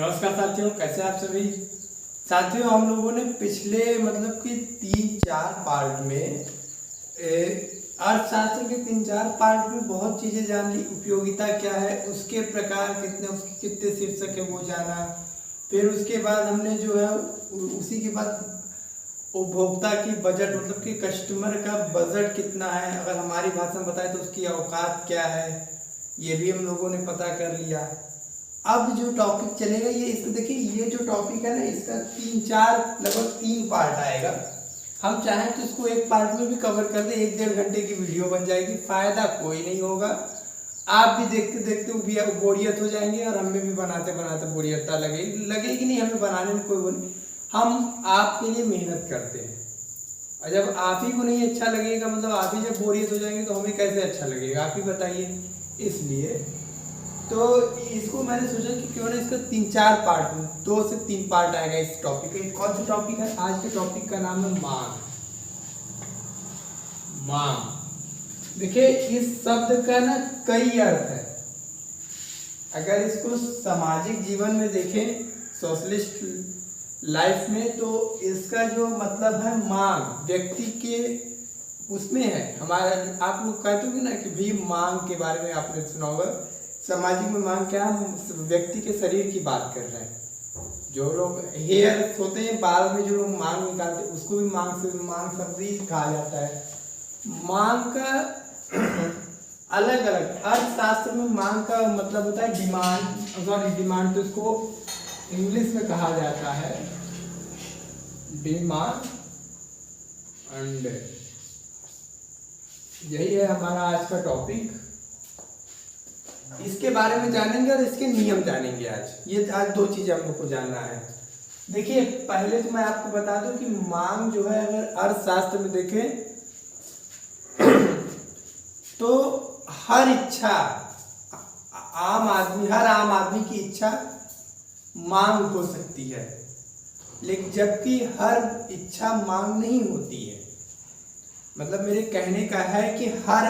नमस्कार साथियों, कैसे आप सभी साथियों। हम लोगों ने पिछले मतलब कि 3-4 पार्ट में अर्थशास्त्र के 3-4 पार्ट में बहुत चीजें जान ली। उपयोगिता क्या है, उसके प्रकार कितने, उसके कितने शीर्षक है वो जाना। फिर उसके बाद हमने जो है उसी के बाद उपभोक्ता की बजट मतलब कि कस्टमर का बजट कितना है, अगर हमारी भाषा में बताए तो उसकी औकात क्या है, ये भी हम लोगों ने पता कर लिया। अब जो टॉपिक चलेगा ये इसको देखिए, ये जो टॉपिक है ना इसका 3-4 लगभग 3 पार्ट आएगा। हम चाहें तो इसको एक पार्ट में भी कवर कर दे, 1-1.5 घंटे की वीडियो बन जाएगी, फायदा कोई नहीं होगा। आप भी देखते देखते बोरियत हो जाएंगे और हमें भी बनाते बनाते बोरियतता लगेगी नहीं, हमें बनाने में कोई वो नहीं। हम आपके लिए मेहनत करते हैं और जब आप ही को नहीं अच्छा लगेगा, मतलब आप ही जब बोरियत हो जाएंगे तो हमें कैसे अच्छा लगेगा, आप ही बताइए। इसलिए तो इसको मैंने सोचा कि क्यों ना इसका 3-4 पार्ट में 2 से 3 पार्ट आएगा इस टॉपिक का। कौन सा टॉपिक है? आज के टॉपिक का नाम है मांग। मांग देखिए, इस शब्द का ना कई अर्थ है। अगर इसको सामाजिक जीवन में देखें, सोशलिस्ट लाइफ में, तो इसका जो मतलब है मांग, व्यक्ति के उसमें है। हमारा आप लोग कहते हो ना कि भाई मांग के बारे में आपने सुना होगा। सामाजिक में मांग क्या, हम व्यक्ति के शरीर की बात कर रहे हैं। जो लोग हेयर होते हैं, बाल में जो लोग मांग निकालते हैं उसको भी मांग शब्द ही कहा जाता है। मांग का अलग अलग अर्थशास्त्र में मांग का मतलब होता है डिमांड। डिमांड तो इसको इंग्लिश में कहा जाता है डिमांड, एंड यही है हमारा आज का टॉपिक। इसके बारे में जानेंगे और इसके नियम जानेंगे। आज 2 चीजें हम लोग को जानना है। देखिए, पहले तो मैं आपको बता दूं कि मांग जो है, अगर अर्थशास्त्र में देखें तो हर आम आदमी की इच्छा मांग हो सकती है, लेकिन जबकि हर इच्छा मांग नहीं होती है। मतलब मेरे कहने का है कि हर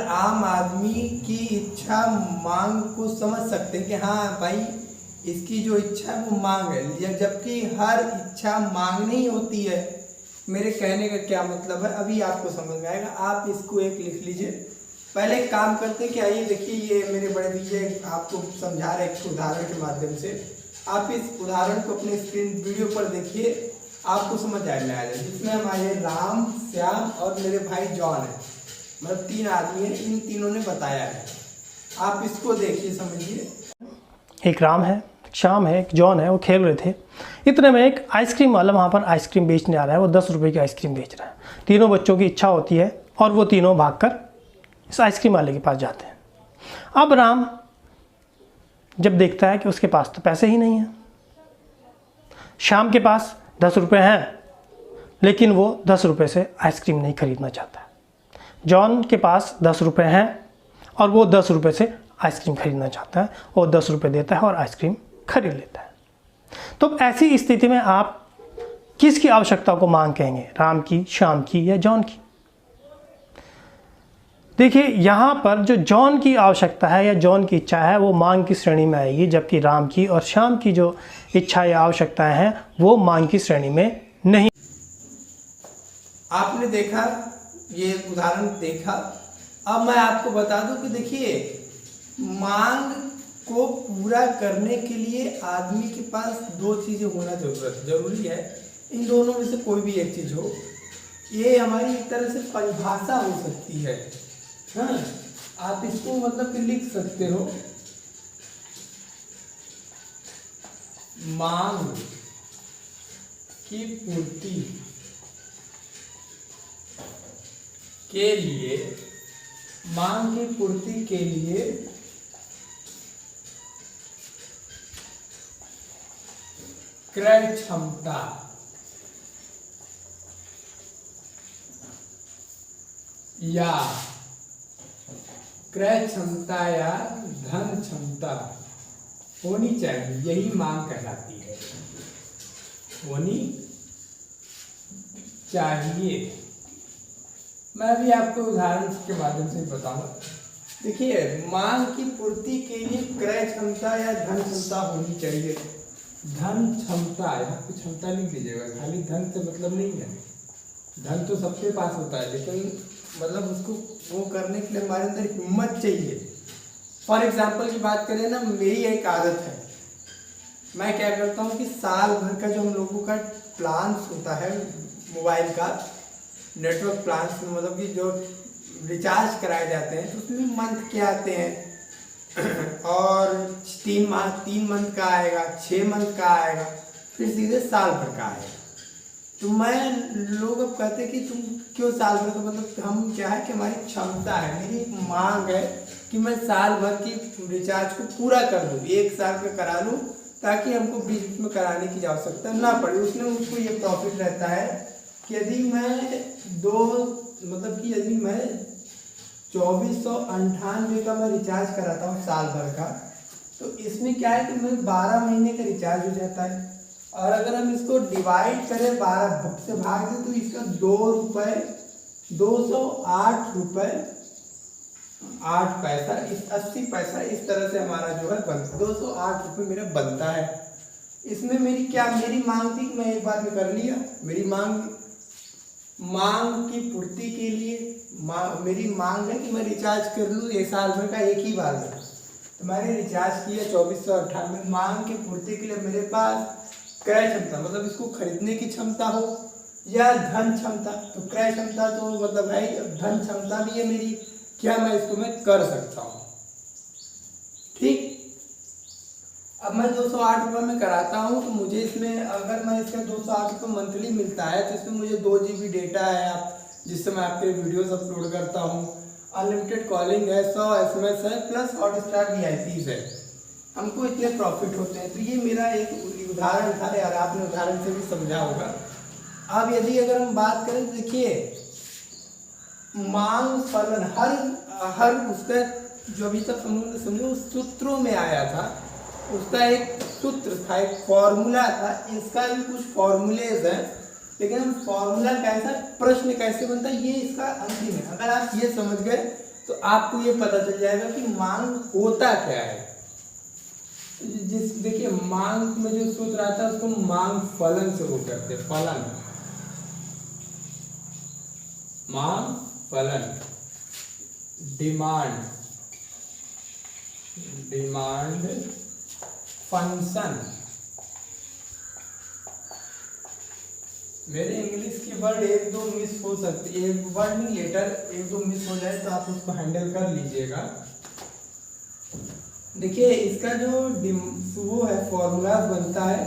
आम आदमी की इच्छा मांग को समझ सकते हैं कि हाँ भाई इसकी जो इच्छा है वो मांग है, जबकि हर इच्छा मांग नहीं होती है। मेरे कहने का क्या मतलब है अभी आपको समझ में आएगा। आप इसको एक लिख लीजिए। पहले एक काम करते हैं कि आइए देखिए, ये मेरे बड़े भैया आपको समझा रहे एक उदाहरण के माध्यम से। आप इस उदाहरण को अपने स्क्रीन वीडियो पर देखिए, आपको समझ में आ जाए। जिसमें हमारे राम, श्याम और मेरे भाई जॉन है, मतलब 3 आदमी हैं। इन तीनों ने बताया है, आप इसको देखिए, समझिए। एक राम है, एक श्याम है, एक जॉन है, वो खेल रहे थे। इतने में एक आइसक्रीम वाला वहाँ पर आइसक्रीम बेचने आ रहा है। वो 10 रुपये की आइसक्रीम बेच रहा है। तीनों बच्चों की इच्छा होती है और वो तीनों भागकर इस आइसक्रीम वाले के पास जाते हैं। अब राम जब देखता है कि उसके पास तो पैसे ही नहीं हैं, श्याम के पास 10 रुपये हैं, लेकिन वो 10 रुपये से आइसक्रीम नहीं खरीदना चाहता। जॉन के पास 10 रुपये हैं और वो 10 रुपये से आइसक्रीम खरीदना चाहता है। वो 10 रुपये देता है और आइसक्रीम खरीद लेता है। तो ऐसी स्थिति में आप किसकी आवश्यकता को मांग कहेंगे, राम की, श्याम की या जॉन की? देखिए, यहाँ पर जो जॉन की आवश्यकता है या जॉन की इच्छा है वो मांग की श्रेणी में आएगी, जबकि राम की और श्याम की जो इच्छा या आवश्यकताएं हैं वो मांग की श्रेणी में नहीं। आपने देखा, ये उदाहरण देखा। अब मैं आपको बता दूं कि देखिए, मांग को पूरा करने के लिए आदमी के पास 2 चीजें होना जरूरी है। इन दोनों में से कोई भी एक चीज हो। ये हमारी एक तरह से परिभाषा हो सकती है। हाँ, आप इसको मतलब कि लिख सकते हो, मांग की पूर्ति के लिए, मांग की पूर्ति के लिए क्रय क्षमता या क्रय क्षमता या धन क्षमता होनी चाहिए, यही मांग कहलाती है। होनी चाहिए। मैं भी आपको उदाहरण के माध्यम से बताऊंगा। देखिए, मांग की पूर्ति के लिए क्रय क्षमता या धन क्षमता होनी चाहिए। धन क्षमता, यहाँ पे क्षमता नहीं दीजिएगा, खाली धन से मतलब नहीं है। धन तो सबके पास होता है, लेकिन मतलब उसको वो करने के लिए हमारे अंदर हिम्मत चाहिए। फॉर एग्जाम्पल की बात करें ना, मेरी एक आदत है, मैं क्या करता हूँ कि साल भर का जो हम लोगों का प्लान होता है मोबाइल का, नेटवर्क प्लान, मतलब कि जो रिचार्ज कराए जाते हैं, तो उसमें मंथ के आते हैं और 3 मंथ का आएगा, 6 मंथ का आएगा, फिर सीधे साल भर का आएगा। तो लोग अब कहते हैं कि तुम क्यों साल भर का, मतलब हम क्या है कि हमारी क्षमता है, मेरी मांग है कि मैं साल भर की रिचार्ज को पूरा कर दूँ, 1 साल का करा लूँ, ताकि हमको बीच में कराने की आवश्यकता ना पड़े। उसमें मुझको ये प्रॉफिट रहता है कि यदि मैं 2498 का मैं रिचार्ज कराता हूँ साल भर का, तो इसमें क्या है कि मैं 12 महीने का रिचार्ज हो जाता है। और अगर हम इसको डिवाइड करें, 12 से भाग दें, तो इसका 208 रुपये 8 पैसा, इस 80 पैसा इस तरह से हमारा जो है 208 रुपये मेरा बनता है। इसमें मेरी मांग थी कि मैं एक बार में कर लिया। मेरी मांग की पूर्ति के लिए मेरी मांग है कि मैं रिचार्ज कर लूँ 1 साल भर का एक ही बार में, तो मैंने रिचार्ज किया 2498। मांग की पूर्ति के लिए मेरे पास क्रय क्षमता, मतलब इसको खरीदने की क्षमता हो या धन क्षमता, तो क्रय क्षमता तो मतलब है, धन क्षमता भी है मेरी, क्या मैं इसको कर सकता हूँ। ठीक, अब मैं 208 रुपये में कराता हूँ, तो मुझे इसमें अगर मैं इसका 208 रुपये मंथली मिलता है, तो इसमें मुझे 2 GB डेटा है, जिससे मैं आपके वीडियोस अपलोड करता हूँ, अनलिमिटेड कॉलिंग है, 100 SMS है, प्लस हॉटस्टार VIPs है, हमको इतने प्रॉफिट होते हैं। तो ये मेरा एक उदाहरण था यार, आपने उदाहरण से भी समझा होगा। अब यदि अगर हम बात करें, तो देखिए मांग फलन हर उसका जो अभी तक समझो उस सूत्रों में आया था, उसका एक सूत्र था, एक फॉर्मूला था। इसका भी कुछ फॉर्मूलेज हैं, लेकिन हम फॉर्मूला कैसा, प्रश्न कैसे बनता है, ये इसका अंतिम है। अगर आप ये समझ गए तो आपको ये पता चल जाएगा कि मांग होता क्या है। देखिए, मांग में जो सूत्र आता है उसको मांग फलन से वो करते हैं, फलन, मांग फलन, डिमांड फंक्शन। मेरे इंग्लिश की वर्ड 1-2 मिस हो सकती है, एक वर्ड नहीं, लेटर 1-2 मिस हो जाए तो आप उसको हैंडल कर लीजिएगा। देखिए, इसका जो वो है फॉर्मूला बनता है,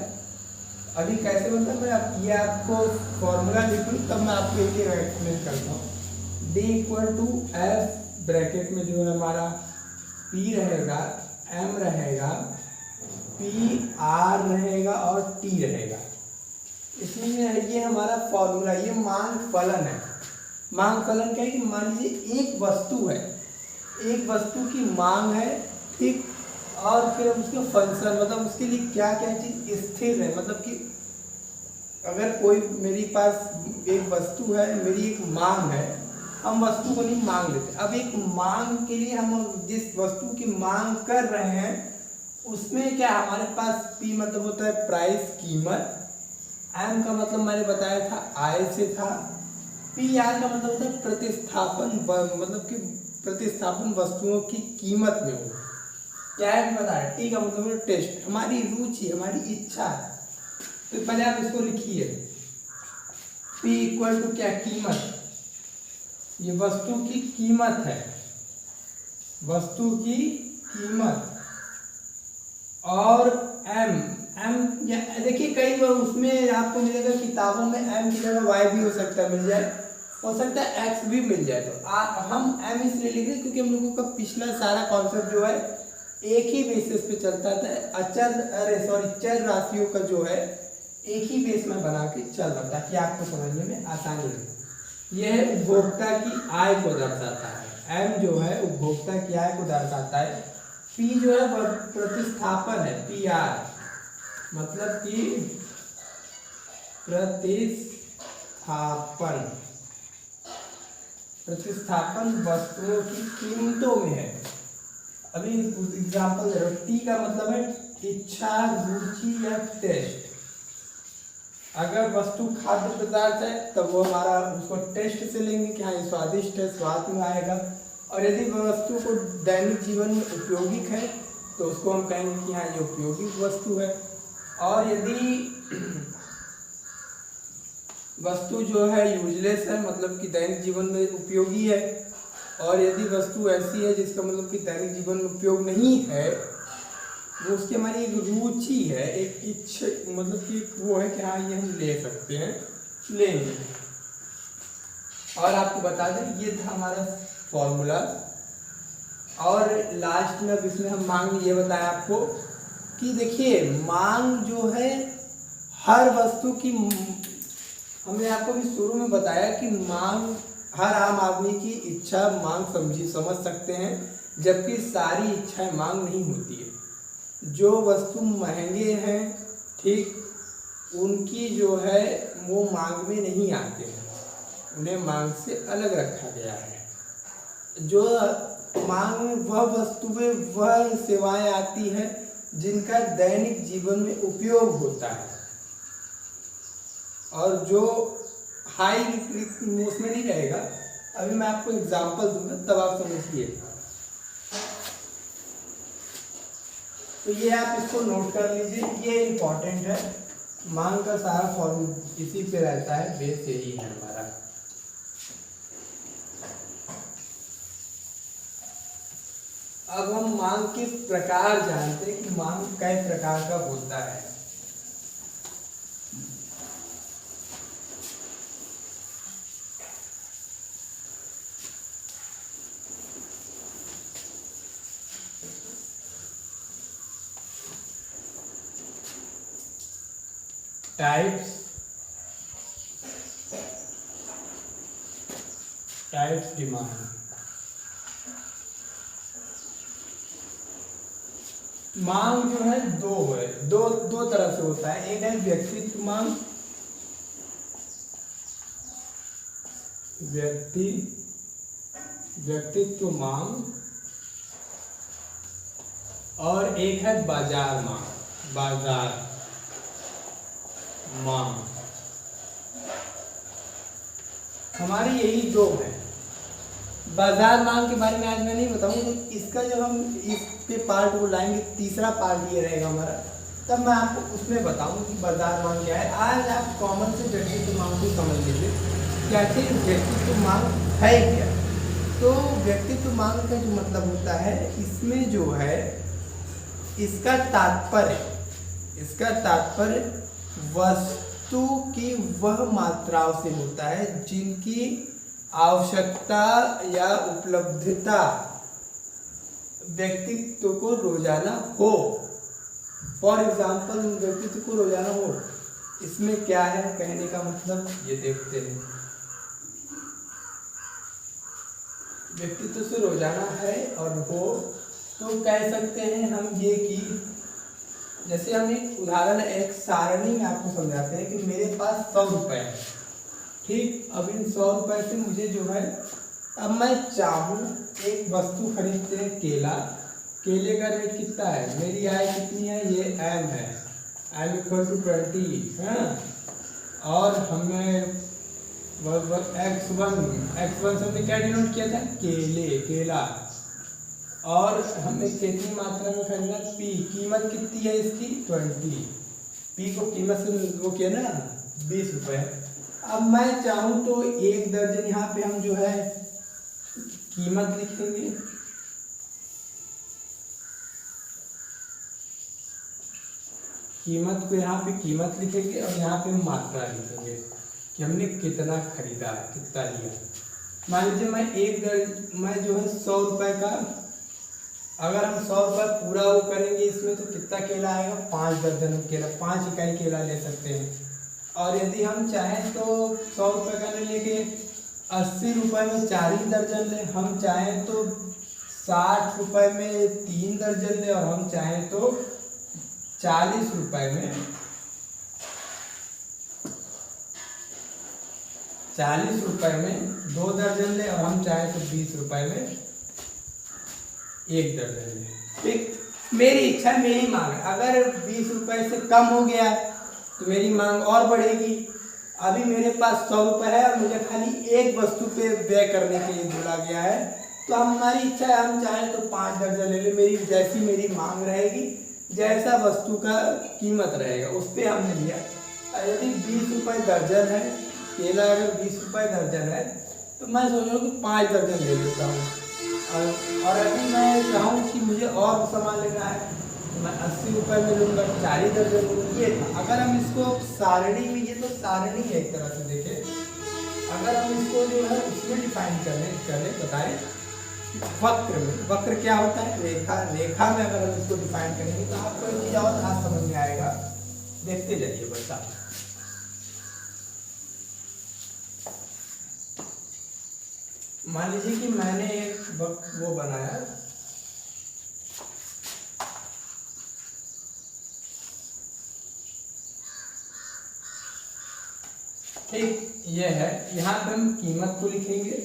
अभी कैसे बनता है, मैं ये आपको फॉर्मूला लिखूँ तब मैं आपको एक एक्सप्लेन करता हूँ। D = F ब्रैकेट में जो है हमारा P रहेगा, M रहेगा, PR रहेगा और T रहेगा। इसमें ये हमारा फॉर्मूला, ये मांग फलन है। मांग फलन क्या है कि मान लीजिए एक वस्तु है, एक वस्तु की मांग है, ठीक, और फिर उसके फंक्शन, मतलब उसके लिए क्या क्या चीज़ स्थिर है, मतलब कि अगर कोई मेरे पास एक वस्तु है, मेरी एक मांग है, हम वस्तु को नहीं मांग लेते। अब एक मांग के लिए हम जिस वस्तु की मांग कर रहे हैं उसमें क्या हमारे पास P मतलब होता है प्राइस, कीमत, M का मतलब मैंने बताया था आय से था, PR का मतलब होता है प्रतिस्थापन, मतलब कि प्रतिस्थापन वस्तुओं की कीमत में हो, क्या है बताया, T का मतलब है टेस्ट, हमारी रुचि, हमारी इच्छा है। तो पहले आप इसको लिखिए, P = क्या, कीमत, ये वस्तु की कीमत है, वस्तु की कीमत, और M देखिए कई बार उसमें आपको मिलेगा किताबों में M की जगह Y भी हो सकता है, मिल जाए, हो सकता है X भी मिल जाए। तो हम M इसलिए लिख रहे हैं क्योंकि हम लोगों का पिछला सारा कॉन्सेप्ट जो है एक ही बेसिस पे चलता था, चर राशियों का जो है एक ही बेस में बना के चल रहा, ताकि आपको समझने में आसानी हो। यह उपभोक्ता की आय को दर्शाता है, M जो है उपभोक्ता की आय को दर्शाता है, P जो है प्रतिस्थापन है, PR मतलब कि प्रतिस्थापन, प्रतिस्थापन वस्तुओं की कीमतों में है। अभी एग्जाम्पल दे रहा हूँ, टी का मतलब है इच्छा, रुचि या टेस्ट। अगर वस्तु खाद्य पदार्थ है तब वो हमारा उसको टेस्ट से लेंगे कि हाँ ये स्वादिष्ट है, स्वाद में आएगा। और यदि वस्तु को दैनिक जीवन में उपयोगिक है तो उसको हम कहेंगे कि हाँ ये उपयोगी वस्तु है। और यदि वस्तु जो है यूजलेस है, मतलब कि दैनिक जीवन में उपयोगी है, और यदि वस्तु ऐसी है जिसका मतलब कि दैनिक जीवन में उपयोग नहीं है, वो उसकी हमारी एक रुचि है, एक इच्छा, मतलब कि वो है कि हाँ ये हम ले सकते हैं, लेंगे। और आपको बता दें ये था हमारा फॉर्मूला। और लास्ट में अब इसमें हम मांग ये बताया आपको कि देखिए मांग जो है हर वस्तु की, हमने आपको भी शुरू में बताया कि मांग हर आम आदमी की इच्छा मांग समझ सकते हैं, जबकि सारी इच्छाएं मांग नहीं होती है। जो वस्तु महंगे हैं, ठीक, उनकी जो है वो मांग में नहीं आते हैं, उन्हें मांग से अलग रखा गया है। जो मांग में वह वस्तुएं, वह सेवाएं आती हैं जिनका दैनिक जीवन में उपयोग होता है, और जो हाई उसमें नहीं रहेगा। अभी मैं आपको एग्जांपल दूंगा तब आप समझिए। तो ये आप इसको नोट कर लीजिए, ये इम्पोर्टेंट है। मांग का सारा फॉर्म इसी पे रहता है, बेस यही है हमारा। अब हम मांग के प्रकार जानते हैं कि मांग कई प्रकार का होता है। Types demand. मांग जो है दो तरह से होता है। एक है व्यक्तित्व मांग, व्यक्तित्व मांग, और एक है बाजार मांग। हमारी यही दो है। बाजार मांग के बारे में आज मैं नहीं बताऊंगा, इसका जब हम इसके पार्ट को लाएंगे, तीसरा पार्ट ये रहेगा हमारा, तब मैं आपको उसमें बताऊंगा कि बाजार मांग क्या है। आज आप कॉमन से व्यक्तित्व मांग को समझ लीजिए कि आखिर व्यक्तित्व मांग है क्या। तो व्यक्तित्व मांग का जो मतलब होता है, इसमें जो है इसका तात्पर्य वस्तु की वह मात्राओं से होता है जिनकी आवश्यकता या उपलब्धता व्यक्तित्व को रोजाना हो। फॉर एग्जाम्पल व्यक्तित्व को रोजाना हो, इसमें क्या है कहने का मतलब, ये देखते हैं। व्यक्तित्व से रोजाना है और हो, तो कह सकते हैं हम ये कि जैसे हम एक उदाहरण, एक सारणी में आपको समझाते हैं कि मेरे पास 100 रुपए है, ठीक। अब इन 100 रुपए से मुझे जो है, अब मैं चाहूँ एक वस्तु खरीदते हैं, केले का रेट कितना है, मेरी आय कितनी है, ये m है, m = 20 है। और हमें x1 से हमने क्या डिनोट किया था, केला। और हमें कितनी मात्रा में खरीदना, p, कीमत कितनी है इसकी 20, p को कीमत से वो किया ना 20 रुपए। अब मैं चाहूँ तो 1 दर्जन, यहाँ पे हम जो है कीमत लिखेंगे, कीमत को यहाँ पे कीमत लिखेंगे और यहाँ पे मात्रा लिखेंगे कि हमने कितना खरीदा, कितना लिया। मान लीजिए मैं जो है 100 रुपए का, अगर हम 100 रुपये पूरा वो करेंगे इसमें, तो कितना केला आएगा, 5 दर्जन केला, 5 इकाई केला ले सकते हैं। और यदि हम चाहें तो 100 रुपये का ले लेके 80 रुपये में 4 ही दर्जन ले, हम चाहें तो 60 रुपये में 3 दर्जन ले, और हम चाहें तो 40 रुपये में 40 रुपए में 2 दर्जन ले, और हम चाहें तो 20 रुपए में 1 दर्जन ले। ठीक, मेरी इच्छा, मेरी मांग है। अगर 20 रुपए से कम हो गया तो मेरी मांग और बढ़ेगी। अभी मेरे पास 100 रुपए है और मुझे खाली एक वस्तु पे व्यय करने के लिए बोला गया है, तो हमारी इच्छा है, हम चाहें तो 5 दर्जन ले ले। मेरी जैसी मेरी मांग रहेगी, जैसा वस्तु का कीमत रहेगा उस पर हमने लिया। यदि 20 रुपए दर्जन है केला, अगर 20 रुपए दर्जन है तो मैं सोच रहा हूँ कि 5 दर्जन ले लेता हूँ। और अभी मैं चाहूँ कि मुझे और सामान लेना है तो मैं 80 रुपए में लूँगा, 40 दर्जन लूँगा। ये था। अगर हम इसको सारणी में, ये तो सारणी है एक तरह से देखें, अगर हम इसको जो है उसमें डिफाइन करें बताएं वक्र में। वक्र क्या होता है? रेखा। रेखा में अगर हम इसको डिफाइन करेंगे तो आपको एक चीज और खास समझ में आएगा, देखते जाइए बस आप। मान लीजिए कि मैंने एक वो बनाया, ठीक, ये है। यहाँ पे हम कीमत को लिखेंगे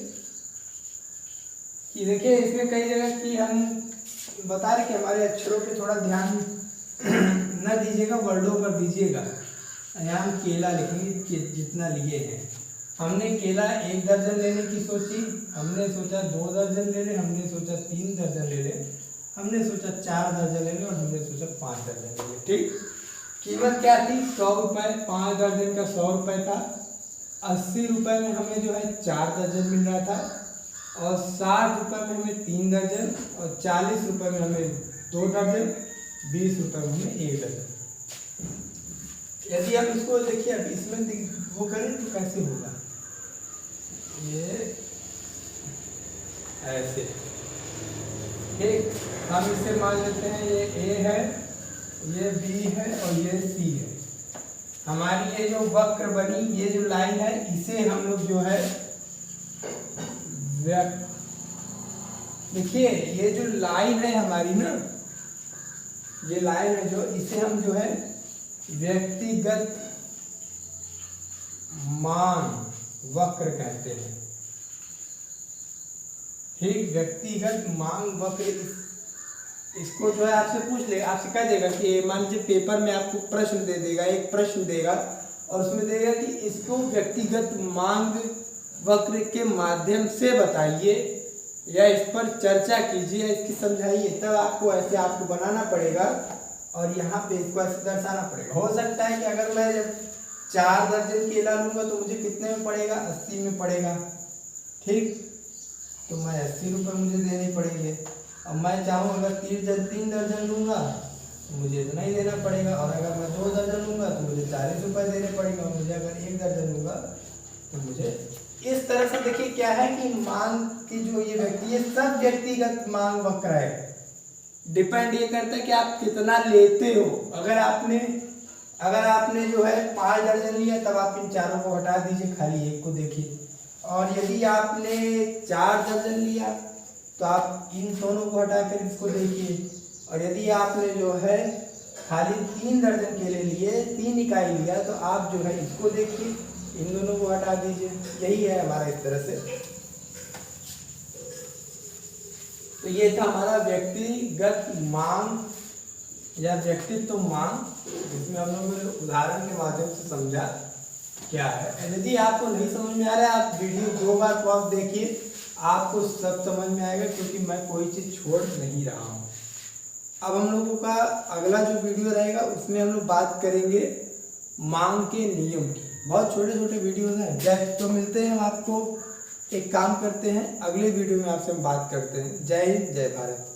कि देखिए इसमें कई जगह की हम बता रहे कि हमारे अक्षरों पे थोड़ा ध्यान न दीजिएगा, वर्डों पर दीजिएगा। यहाँ हम केला लिखेंगे कि जितना लिए हैं। हमने केला 1 दर्जन लेने की सोची, हमने सोचा 2 दर्जन ले ले, हमने सोचा 3 दर्जन ले ले, हमने सोचा 4 दर्जन ले ले, और हमने सोचा 5 दर्जन ले ले। ठीक, कीमत क्या थी? 100 रुपये। 5 दर्जन का 100 रुपये था। 80 रुपये में हमें जो है 4 दर्जन मिल रहा था, और 60 रुपये में हमें 3 दर्जन, और 40 रुपये में हमें 2 दर्जन, 20 रुपये में हमें 1 दर्जन। यदि हम इसको देखिए, अब इसमें वो करें तो कैसे होगा? ये ऐसे, ठीक, हम इसे मान लेते हैं ये A है, ये B है और ये C है। हमारी ये जो वक्र बनी, ये जो लाइन है, इसे हम लोग जो है देखिए, ये जो लाइन है हमारी ना, ये लाइन है जो, इसे हम जो है व्यक्तिगत मांग वक्र कहते हैं। ठीक, व्यक्तिगत मांग वक्र। इसको जो है आपसे पूछ ले, आपसे कह देगा कि मान लीजिए पेपर में आपको प्रश्न दे देगा, एक प्रश्न देगा और उसमें देगा कि इसको व्यक्तिगत मांग वक्र के माध्यम से बताइए या इस पर चर्चा कीजिए, इसकी समझाइए। तब आपको ऐसे आपको बनाना पड़ेगा और यहाँ पे इसको ऐसे दर्शाना पड़ेगा। हो सकता है कि अगर मैं जब 4 दर्जन केला लूँगा तो मुझे कितने में पड़ेगा? 80 में पड़ेगा। ठीक, तो मैं 80 रुपये मुझे देने पड़ेंगे। अब मैं चाहूँ अगर 3 दर्जन लूँगा तो मुझे इतना ही देना पड़ेगा, और अगर मैं 2 दर्जन लूँगा तो मुझे 40 रुपये देने पड़ेगा, और मुझे अगर 1 दर्जन लूँगा तो मुझे इस तरह से। देखिए क्या है कि मांग की जो ये व्यक्ति, ये सब व्यक्तिगत मांग वक्र है। डिपेंड ये करता है कि आप कितना लेते हो। अगर आपने जो है 5 दर्जन लिया तब आप इन चारों को हटा दीजिए, खाली एक को देखिए। और यदि आपने 4 दर्जन लिया तो आप इन दोनों को हटाकर इसको देखिए। और यदि आपने जो है खाली 3 दर्जन केले लिए, 3 इकाई लिया, तो आप जो है इसको देखिए, इन दोनों को हटा दीजिए। यही है हमारा इस तरह से। तो ये था हमारा व्यक्तिगत मांग या व्यक्तित्व मांग, जिसमें हम लोगों ने उदाहरण के माध्यम से समझा क्या है। यदि आपको नहीं समझ में आ रहा है, आप वीडियो 2 बार पॉज देखिए, आपको सब समझ में आएगा, क्योंकि मैं कोई चीज़ छोड़ नहीं रहा हूँ। अब हम लोगों का अगला जो वीडियो रहेगा उसमें हम लोग बात करेंगे मांग के नियम की। बहुत छोटे छोटे वीडियोज़ हैं। जय, तो मिलते हैं हम आपको, एक काम करते हैं, अगले वीडियो में आपसे हम बात करते हैं। जय हिंद, जय भारत।